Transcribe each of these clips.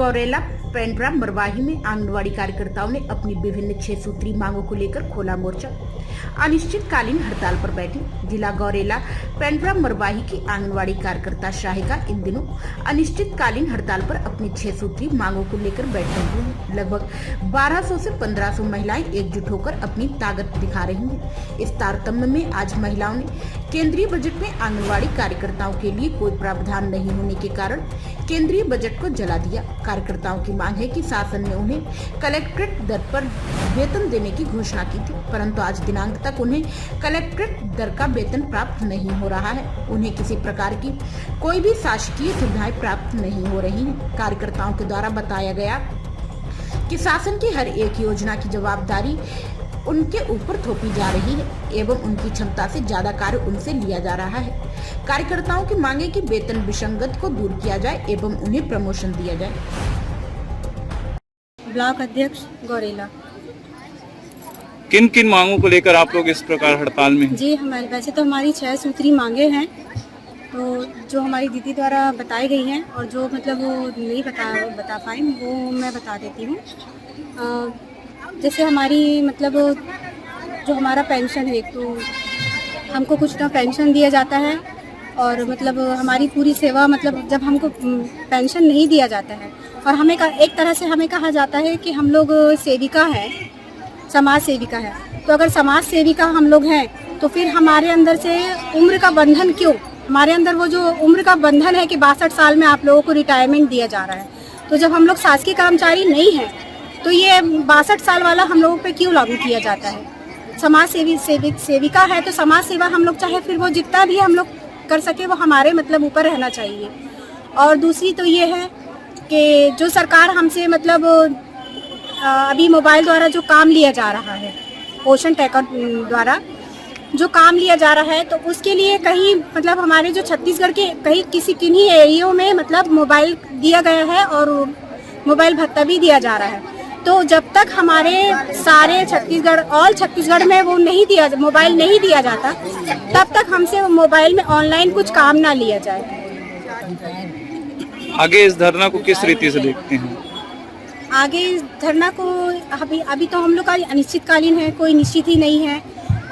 गौरेला पेंड्रा मरवाही में आंगनवाड़ी कार्यकर्ताओं ने अपनी विभिन्न 6 सूत्री मांगों को लेकर खोला मोर्चा। अनिश्चितकालीन हड़ताल पर बैठी जिला गौरेला पेंड्रा मरवाही की आंगनवाड़ी कार्यकर्ता शाहिका इन दिनों अनिश्चितकालीन हड़ताल पर अपनी 6 सूत्री मांगों को लेकर बैठी हुई है। लगभग 1200 से 1500 महिलाएं एकजुट होकर अपनी ताकत दिखा रही हैं। इस तारतम्य में आज महिलाओं ने केंद्रीय बजट में आंगनवाड़ी कार्यकर्ताओं के लिए कोई प्रावधान नहीं होने के कारण केंद्रीय बजट को जला दिया। कार्यकर्ताओं की मांग है कि शासन ने उन्हें कलेक्ट्रेट दर पर वेतन देने की घोषणा की थी, परंतु आज दिनांक तक उन्हें कलेक्ट्रेट दर का वेतन प्राप्त नहीं हो रहा है। उन्हें किसी प्रकार की कोई भी शासकीय सुविधाएं प्राप्त नहीं हो रही हैं। कार्यकर्ताओं के द्वारा बताया गया कि शासन की हर एक योजना की जवाबदारी उनके ऊपर थोपी जा रही है एवं उनकी क्षमता से ज्यादा कार्य उनसे लिया जा रहा है। कार्यकर्ताओं की मांगे कि वेतन विसंगत को दूर किया जाए एवं उन्हें प्रमोशन दिया जाए। ब्लॉक अध्यक्ष गौरेला। किन किन मांगों को लेकर आप लोग इस प्रकार हड़ताल में हैं? जी हमारे वैसे तो हमारी 6 सूत्री मांगे हैं, तो जो हमारी दीदी द्वारा बताई गई हैं और जो मतलब वो नहीं बता पाई वो मैं बता देती हूँ। जैसे हमारी मतलब जो हमारा पेंशन है, तो हमको कुछ ना पेंशन दिया जाता है और मतलब हमारी पूरी सेवा मतलब जब हमको पेंशन नहीं दिया जाता है और हमें एक तरह से हमें कहा जाता है कि हम लोग सेविका हैं, समाज सेविका है। तो अगर समाज सेविका हम लोग हैं तो फिर हमारे अंदर से उम्र का बंधन क्यों? हमारे अंदर वो जो उम्र का बंधन है कि 62 साल में आप लोगों को रिटायरमेंट दिया जा रहा है, तो जब हम लोग शासकीय कर्मचारी नहीं हैं तो ये 62 साल वाला हम लोगों पे क्यों लागू किया जाता है? समाज सेविका है तो समाज सेवा हम लोग चाहे फिर वो जितना भी हम लोग कर सके वो हमारे मतलब ऊपर रहना चाहिए। और दूसरी तो ये है कि जो सरकार हमसे मतलब अभी मोबाइल द्वारा जो काम लिया जा रहा है, पोषण टैकर द्वारा जो काम लिया जा रहा है, तो उसके लिए कहीं मतलब हमारे जो छत्तीसगढ़ के कहीं किन्हीं एरियो में मतलब मोबाइल दिया गया है और मोबाइल भत्ता भी दिया जा रहा है। तो जब तक हमारे सारे छत्तीसगढ़ में वो नहीं दिया, मोबाइल नहीं दिया जाता, तब तक हमसे मोबाइल में ऑनलाइन कुछ काम ना लिया जाए। आगे इस धरना को किस रीति से देखते हैं? आगे इस धरना को अभी तो हम लोग का अनिश्चितकालीन है, कोई निश्चित ही नहीं है।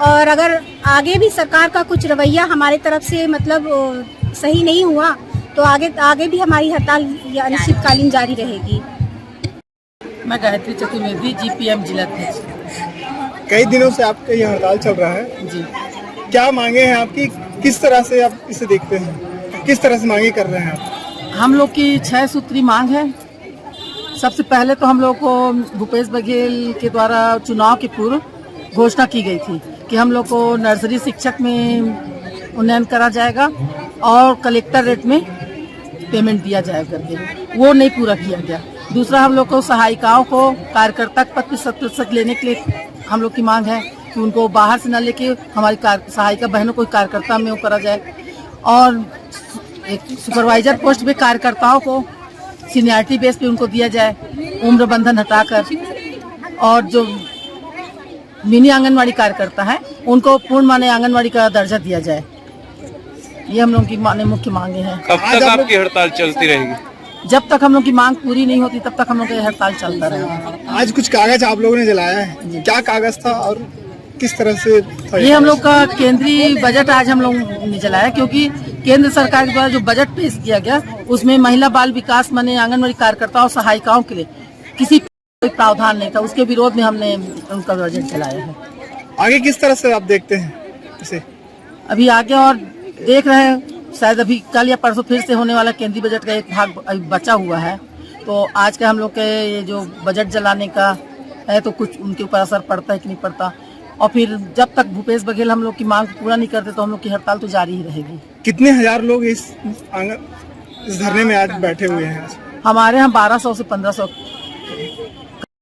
और अगर आगे भी सरकार का कुछ रवैया हमारे तरफ से मतलब सही नहीं हुआ तो आगे भी हमारी हड़ताल या अनिश्चितकालीन जारी रहेगी। मैं गायत्री चतुर्वेदी, जीपीएम जिला अध्यक्ष। कई दिनों से आपका ये हड़ताल चल रहा है जी। क्या मांगे हैं आपकी, किस तरह से आप इसे देखते हैं, किस तरह से मांगे कर रहे हैं आप? हम लोग की 6 सूत्री मांग है। सबसे पहले तो हम लोग को भूपेश बघेल के द्वारा चुनाव के पूर्व घोषणा की गई थी कि हम लोग को नर्सरी शिक्षक में उन्नयन करा जाएगा और कलेक्टर रेट में पेमेंट दिया जाएगा करके, वो नहीं पूरा किया गया। दूसरा, हम लोग को सहायिकाओं को कार्यकर्ता पद 50% लेने के लिए हम लोग की मांग है कि उनको बाहर से न लेके हमारी सहायिका बहनों को कार्यकर्ता में वो करा जाए। और एक सुपरवाइजर पोस्ट पे कार्यकर्ताओं को सीनियरिटी बेस पे उनको दिया जाए, उम्र बंधन हटाकर। और जो मिनी आंगनवाड़ी कार्यकर्ता है उनको पूर्ण माने आंगनवाड़ी का दर्जा दिया जाए। ये हम लोग की मुख्य मांगे हैं। कब तक आपकी हड़ताल चलती रहेगी? जब तक हम लोग की मांग पूरी नहीं होती तब तक हम लोग का हड़ताल चलता रहेगा। आज कुछ कागज आप लोगों ने जलाया है, क्या कागज था और किस तरह से था? ये हम लोग का केंद्रीय बजट आज हम लोग ने जलाया, क्योंकि केंद्र सरकार के द्वारा जो बजट पेश किया गया उसमें महिला बाल विकास माने आंगनवाड़ी कार्यकर्ताओं और सहायिकाओं के लिए किसी कोई प्रावधान नहीं था। उसके विरोध में हमने उनका बजट चलाया है। आगे किस तरह से आप देखते हैं इसे? अभी आगे और देख रहे हैं, शायद अभी कल या परसों फिर से होने वाला केंद्रीय बजट का एक भाग अभी बचा हुआ है, तो आज का हम लोग के ये जो बजट जलाने का है तो कुछ उनके ऊपर असर पड़ता है कि नहीं पड़ता। और फिर जब तक भूपेश बघेल हम लोग की मांग पूरा नहीं करते तो हम लोग की हड़ताल तो जारी ही रहेगी। कितने हजार लोग इस धरने में आज बैठे हुए हैं? हमारे यहाँ 1200 से 1500